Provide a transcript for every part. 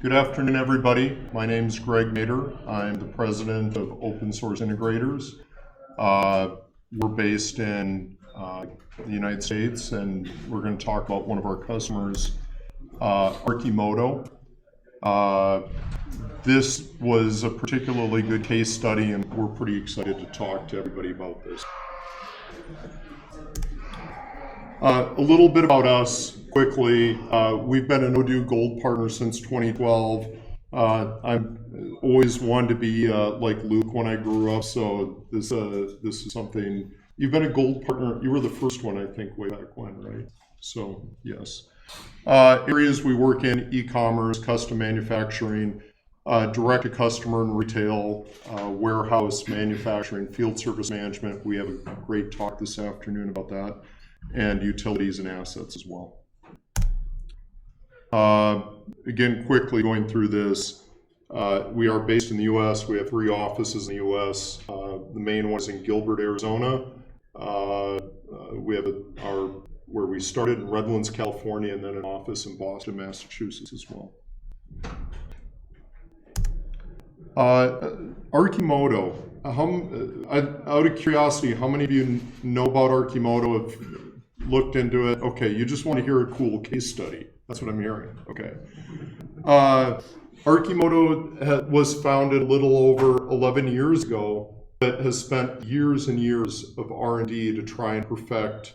Good afternoon, everybody. My name is Greg Nader. I'm the president of Open Source Integrators. We're based in the United States, and we're going to talk about one of our customers, Arcimoto. This was a particularly good case study, and we're pretty excited to talk to everybody about this. A little bit about us quickly. We've been an Odoo Gold partner since 2012. I've always wanted to be like Luke when I grew up, so this is something. You've been a Gold partner. You were the first one, I think, way back when, right? So yes. Areas we work in: e-commerce, custom manufacturing, direct to customer and retail, warehouse manufacturing, field service management. We have a great talk this afternoon about that, and utilities and assets as well. Again, quickly going through this, we are based in the U.S. We have 3 offices in the U.S. The main one is in Gilbert, Arizona. We have where we started in Redlands, California, and then an office in Boston, Massachusetts as well. Arcimoto. Out of curiosity, how many of you know about Arcimoto? Have looked into it? Okay, you just want to hear a cool case study. That's what I'm hearing. Okay. Arcimoto was founded a little over 11 years ago, but has spent years and years of R&D to try and perfect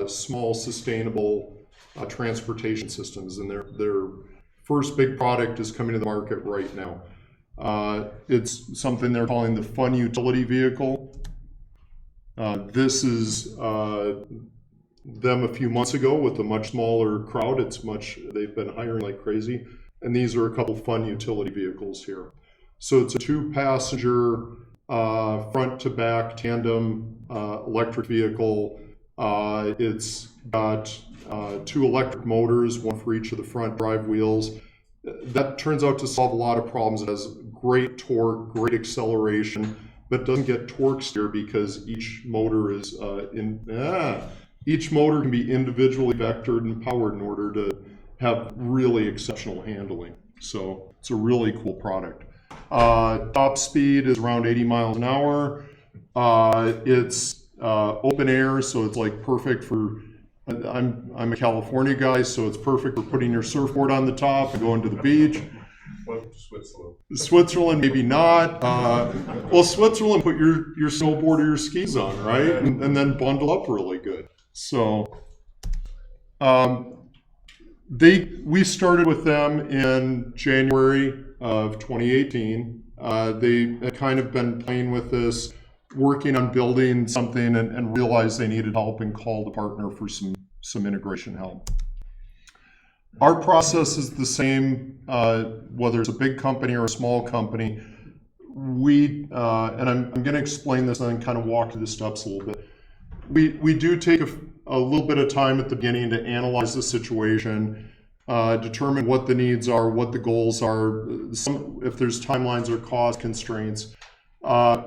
small, sustainable transportation systems. And their first big product is coming to the market right now. It's something they're calling the Fun Utility Vehicle. This is them a few months ago with a much smaller crowd. They've been hiring like crazy. And these are a couple fun utility vehicles here. So it's a 2-passenger, front to back tandem electric vehicle. It's got 2 electric motors, one for each of the front drive wheels. That turns out to solve a lot of problems. It has great torque, great acceleration, but doesn't get torque steer because each motor is each motor can be individually vectored and powered in order to have really exceptional handling. So it's a really cool product. Top speed is around 80 miles an hour. It's open air, so it's like perfect for. I'm a California guy, so it's perfect for putting your surfboard on the top and going to the beach. Switzerland, maybe not. Well, Switzerland, put your snowboard or your skis on, right? And then bundle up really good. So we started with them in January of 2018. They had kind of been playing with this, working on building something, and realized they needed help and called a partner for some integration help. Our process is the same, whether it's a big company or a small company. And I'm going to explain this and then kind of walk through the steps a little bit. We do take a little bit of time at the beginning to analyze the situation, determine what the needs are, what the goals are, if there's timelines or cost constraints.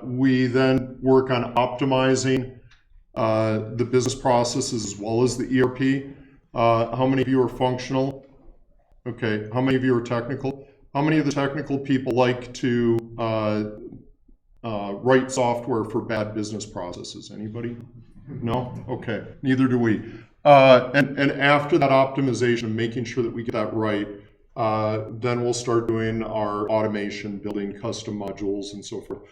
We then work on optimizing the business processes as well as the ERP. How many of you are functional? Okay. How many of you are technical? How many of the technical people like to write software for bad business processes? Anybody? No? Okay. Neither do we. And after that optimization, making sure that we get that right, then we'll start doing our automation, building custom modules and so forth.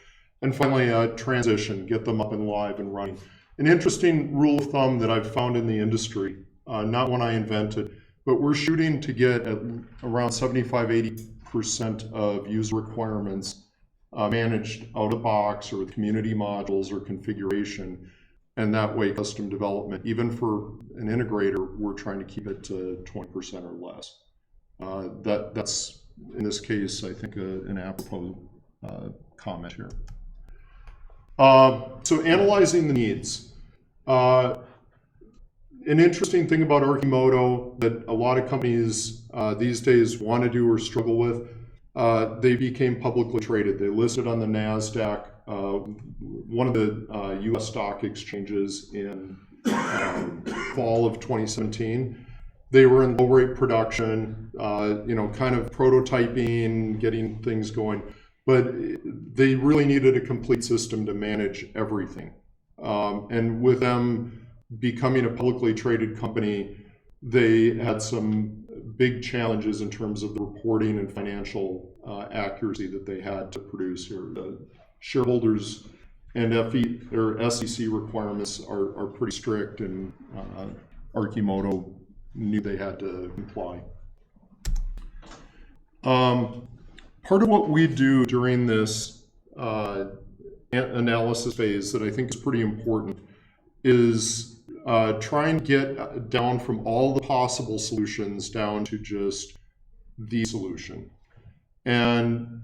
And finally, transition, get them up and live and running. An interesting rule of thumb that I've found in the industry, not one I invented, but we're shooting to get at around 75-80% of user requirements managed out of the box or with community modules or configuration. And that way, custom development, even for an integrator, we're trying to keep it to 20% or less. That's, in this case, I think an apropos comment here. So analyzing the needs. An interesting thing about Arcimoto that a lot of companies these days want to do or struggle with, they became publicly traded. They listed on the NASDAQ, one of the U.S. stock exchanges in fall of 2017. They were in low rate production, kind of prototyping, getting things going, but they really needed a complete system to manage everything. And with them becoming a publicly traded company, they had some big challenges in terms of the reporting and financial accuracy that they had to produce here. The shareholders and SEC requirements are pretty strict, and Arcimoto knew they had to comply. Part of what we do during this analysis phase that I think is pretty important is try and get down from all the possible solutions down to just the solution. And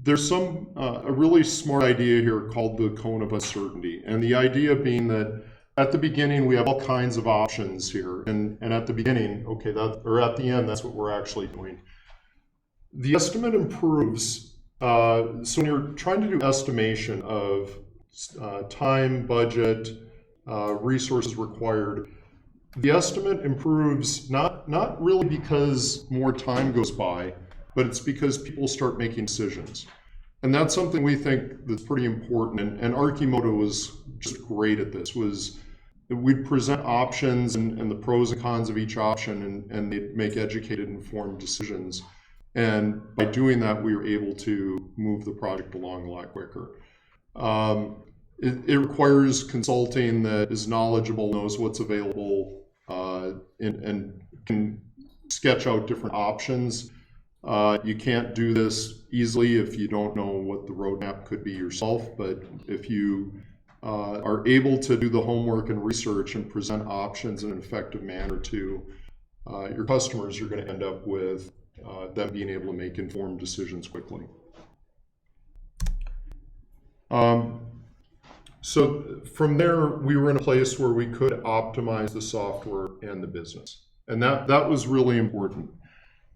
there's a really smart idea here called the cone of uncertainty. And the idea being that at the beginning, we have all kinds of options here. And at the beginning, at the end, that's what we're actually doing. The estimate improves. So when you're trying to do estimation of time, budget, resources required, the estimate improves not really because more time goes by, but it's because people start making decisions. And that's something we think that's pretty important. And Arcimoto was just great at this. We'd present options and the pros and cons of each option, and they'd make educated, informed decisions. And by doing that, we were able to move the project along a lot quicker. It requires consulting that is knowledgeable, knows what's available, and can sketch out different options. You can't do this easily if you don't know what the roadmap could be yourself, but if you are able to do the homework and research and present options in an effective manner to your customers, you're going to end up with them being able to make informed decisions quickly. So from there, we were in a place where we could optimize the software and the business. And that was really important.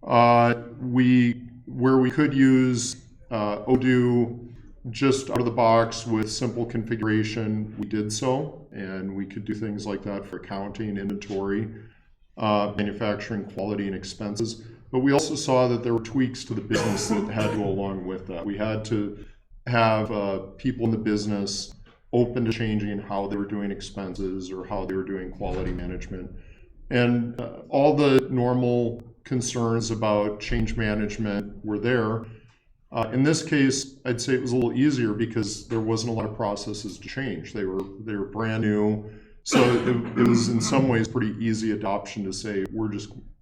Where we could use Odoo just out of the box with simple configuration, we did so. And we could do things like that for accounting, inventory, manufacturing, quality, and expenses. But we also saw that there were tweaks to the business that had to go along with that. We had to have people in the business open to changing how they were doing expenses or how they were doing quality management. And all the normal concerns about change management were there. In this case, I'd say it was a little easier because there wasn't a lot of processes to change. They were brand new. So it was in some ways pretty easy adoption to say,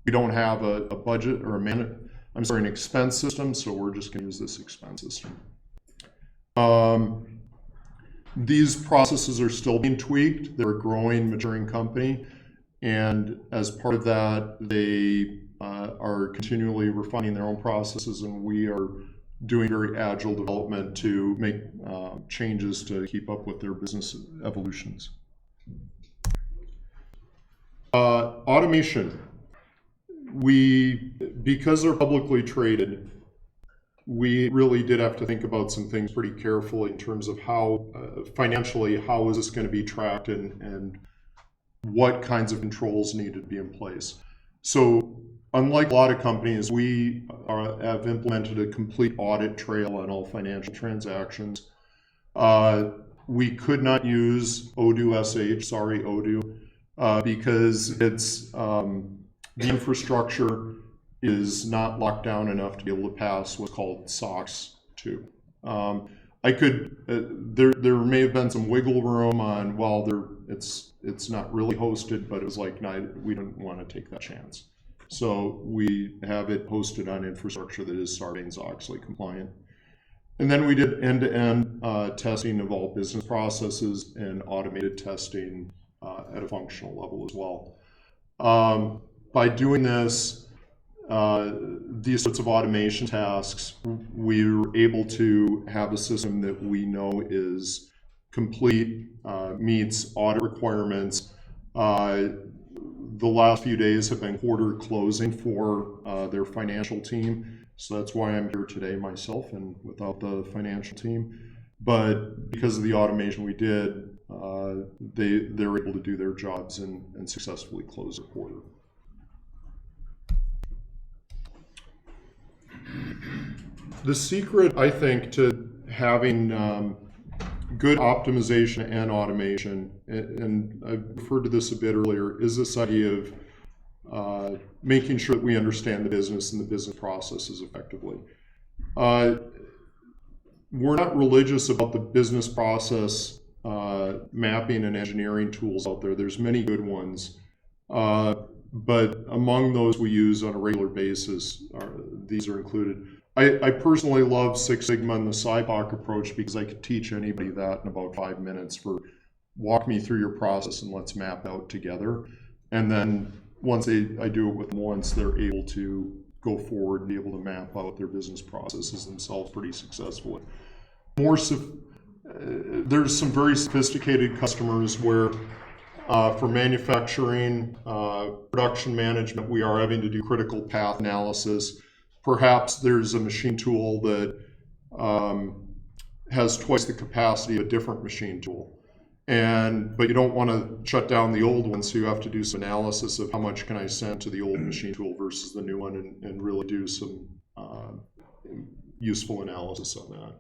we don't have a budget or an expense system, so we're just going to use this expense system. These processes are still being tweaked. They're a growing, maturing company. And as part of that, they are continually refining their own processes, and we are doing very agile development to make changes to keep up with their business evolutions. Automation. Because they're publicly traded, we really did have to think about some things pretty carefully in terms of how, financially, how is this going to be tracked and what kinds of controls needed to be in place. So unlike a lot of companies, we have implemented a complete audit trail on all financial transactions. We could not use Odoo because it's the infrastructure is not locked down enough to be able to pass what's called SOX 2. There may have been some wiggle room on, it's not really hosted, but it was like, no, we didn't want to take that chance. So we have it hosted on infrastructure that is Sarbanes-Oxley compliant. And then we did end-to-end testing of all business processes and automated testing at a functional level as well. By doing this, these sorts of automation tasks, we were able to have a system that we know is complete, meets audit requirements. The last few days have been quarter closing for their financial team. So that's why I'm here today myself and without the financial team. But because of the automation we did, they're able to do their jobs and successfully close a quarter. The secret, I think, to having good optimization and automation, and I referred to this a bit earlier, is this idea of making sure that we understand the business and the business processes effectively. We're not religious about the business process mapping and engineering tools out there. There's many good ones, but among those we use on a regular basis, these are included. I personally love Six Sigma and the SIPOC approach because I could teach anybody that in about 5 minutes. For walk me through your process and let's map out together. And then once I do it with them once, they're able to go forward and be able to map out their business processes themselves pretty successfully. There's some very sophisticated customers where for manufacturing, production management, we are having to do critical path analysis. Perhaps there's a machine tool that has twice the capacity of a different machine tool. But you don't want to shut down the old one, so you have to do some analysis of how much can I send to the old machine tool versus the new one, and really do some useful analysis on that.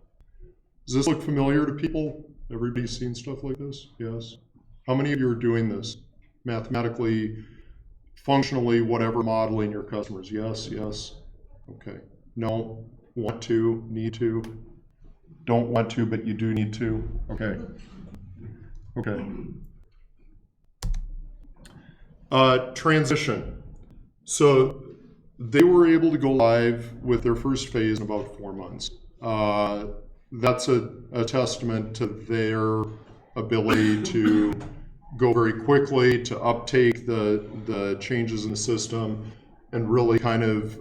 Does this look familiar to people? Everybody's seen stuff like this? Yes? How many of you are doing this? Mathematically, functionally, whatever, modeling your customers? Yes, yes. Okay. No, want to, need to. Don't want to, but you do need to. Okay. Okay. Transition. So they were able to go live with their first phase in about 4 months. That's a testament to their ability to go very quickly, to uptake the changes in the system, and really kind of,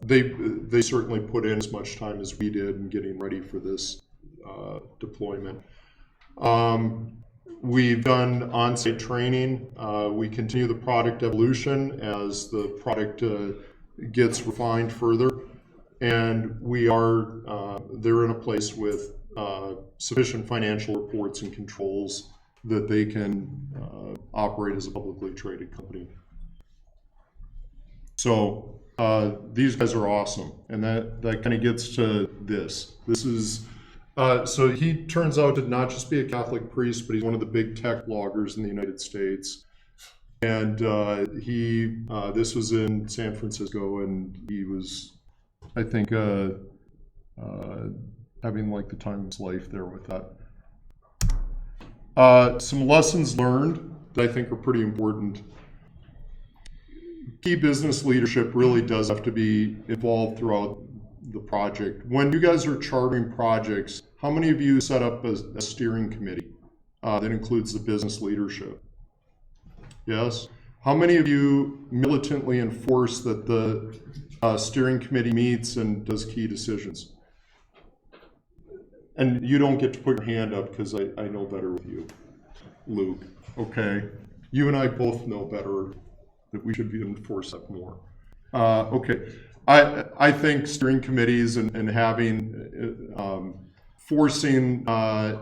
they certainly put in as much time as we did in getting ready for this deployment. We've done on-site training. We continue the product evolution as the product gets refined further. And they're in a place with sufficient financial reports and controls that they can operate as a publicly traded company. So these guys are awesome. And that kind of gets to this. This is, so he turns out to not just be a Catholic priest, but he's one of the big tech bloggers in the United States. And this was in San Francisco, and he was, I think, having like the time of his life there with that. Some lessons learned that I think are pretty important. Key business leadership really does have to be involved throughout the project. When you guys are charting projects, how many of you set up a steering committee that includes the business leadership? Yes? How many of you militantly enforce that the steering committee meets and does key decisions? And you don't get to put your hand up because I know better with you, Luke. Okay. You and I both know better that we should be enforced that more. Okay. I think steering committees and having forcing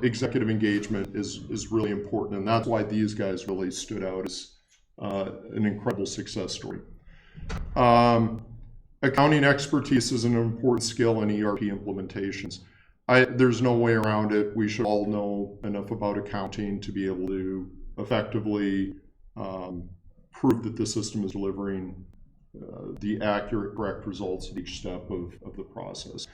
executive engagement is really important, and that's why these guys really stood out as an incredible success story. Accounting expertise is an important skill in ERP implementations. There's no way around it. We should all know enough about accounting to be able to effectively prove that the system is delivering the accurate, correct results at each step of the process.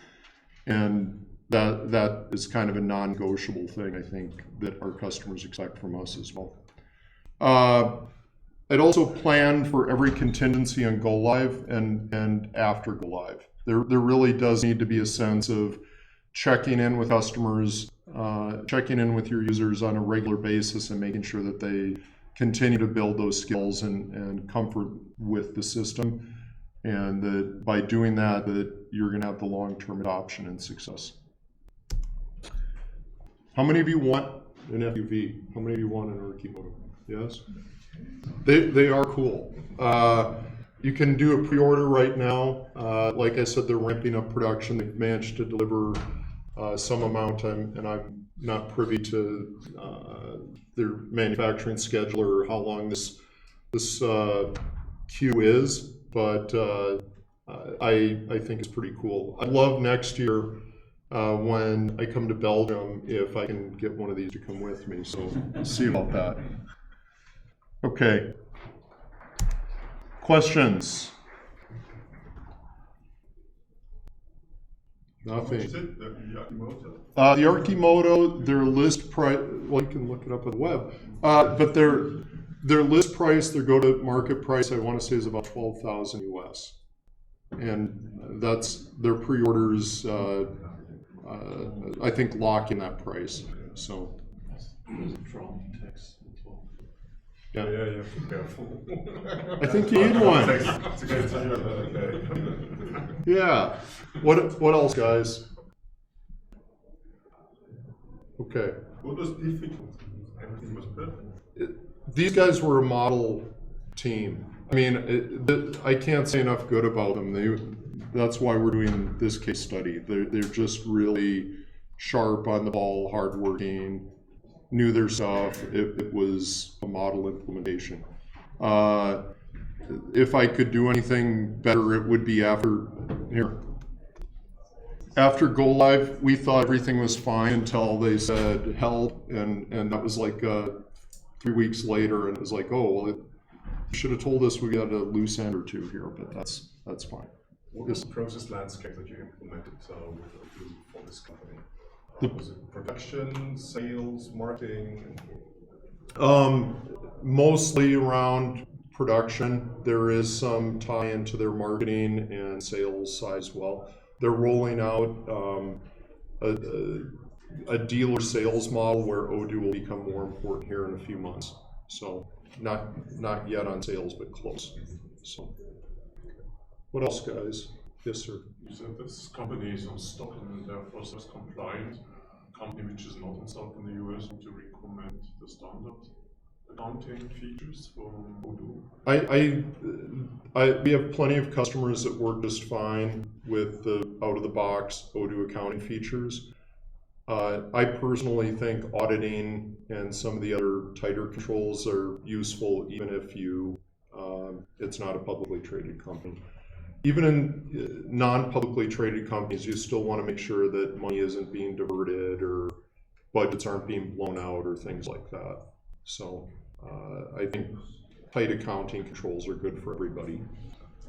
And that is kind of a non-negotiable thing, I think, that our customers expect from us as well. I'd also plan for every contingency on go live and after go live. There really does need to be a sense of checking in with customers, checking in with your users on a regular basis, and making sure that they continue to build those skills and comfort with the system, and that by doing that you're going to have the long-term adoption and success. How many of you want an FUV? How many of you want an Arcimoto? Yes? They are cool. You can do a pre-order right now. Like I said, they're ramping up production. They've managed to deliver some amount, and I'm not privy to their manufacturing schedule or how long this queue is, but I think is pretty cool. I'd love next year when I come to Belgium if I can get one of these to come with me. So we'll see about that. Okay. Questions? Nothing. The Arcimoto, their list price, well, you can look it up on the web, but their list price, their go-to-market price, I want to say is about $12,000 US. And that's their pre-orders, I think, lock in that price. So. Yeah, be careful. I think you need one. Yeah. What else, guys? Okay. What was difficult? Everything was perfect. These guys were a model team. I mean, I can't say enough good about them. That's why we're doing this case study. They're just really sharp on the ball, hardworking, knew their stuff. It was a model implementation. If I could do anything better, it would be after go live. We thought everything was fine until they said help, and that was like 3 weeks later, and it was like, oh, well, it should have told us we got a loose end or two here, but that's fine. What was the process landscape that you implemented for this company? Was it production, sales, marketing? Mostly around production. There is some tie into their marketing and sales side as well. They're rolling out a dealer sales model where Odoo will become more important here in a few months. So not yet on sales, but close. So what else, guys? Yes, sir. You said this company is on stock and therefore is compliant. A company which is not on stock in the US to recommend the standard accounting features from Odoo? We have plenty of customers that work just fine with the out-of-the-box Odoo accounting features. I personally think auditing and some of the other tighter controls are useful even if it's not a publicly traded company. Even in non-publicly traded companies, you still want to make sure that money isn't being diverted or budgets aren't being blown out or things like that. So I think tight accounting controls are good for everybody.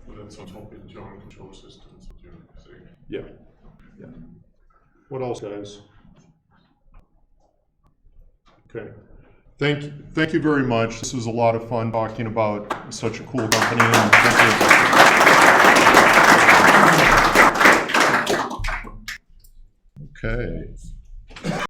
Well, that's on top of internal control systems that you're saying. Yeah. What else, guys? Okay. Thank you very much. This was a lot of fun talking about such a cool company. And thank you. Okay.